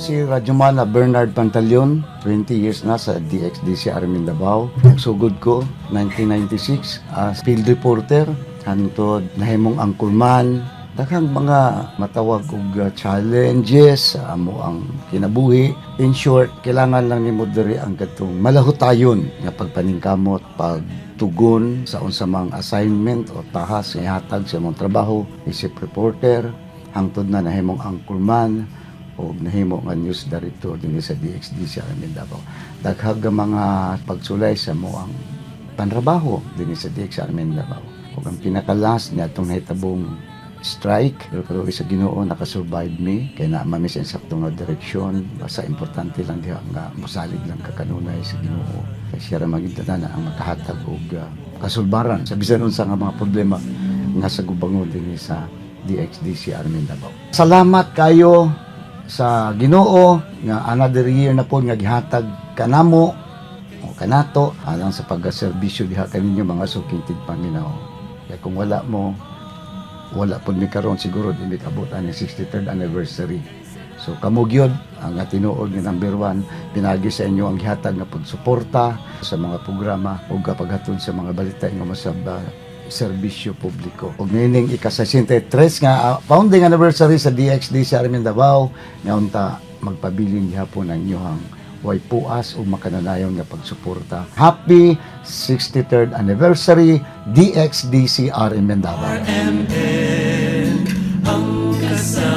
si Rajumala Bernard Pantaleon, 20 years na sa DXDC Armin Davao. Nagsugod ko 1996 as field reporter hangtod nahimong angkulman. Daghang mga matawag og challenges sa amo ang kinabuhi. In short, kailangan lang nimo diri ang katong malahutayon nga pagpaningkamot, pagtugon sa unsa mang assignment o tahas nga ihatag sa imong trabaho isip reporter hangtod na nahimong angkulman o nahimo nga news director dinhi sa DXDC Armin Davao. Daghang mga pagsulay sa mo ang panrabaho dinhi sa DXDC Armin Davao. Ug ang pinakalas niadtong nahitabong strike, pero isa Ginoo nakasurvive me kay na mami sa saktong nga direksyon. Basta importante lang diha nga mosalig lang kakanunay sa Ginoo kay siya ra magintana ang makahatag og kasulbaran sa bisan unsa nga mga problema nga sa gubangon dinhi sa DXDC Armin Davao. Salamat kayo sa Ginoo nga another year na po nga gihatag kanamo o kanato alang sa pagserbisyo diha kaninyo mga sukintid Panginoon. Kaya kung wala po mi karon siguro di mi kabot ang 63rd anniversary. So kamo gyud ang tinuod nga number 1 pinagi sa inyo ang gihatag nga pagsuporta sa mga programa ug kapaghatod sa mga balita nga masabda serbisyo publiko. Ug nining ika-63 nga founding anniversary sa DXDC Armin Davao nga unta magpabiling gihapon ang inyong way puas o makananayon nga pagsuporta. Happy 63rd anniversary DXDC Armin Davao. RMN ang kasama.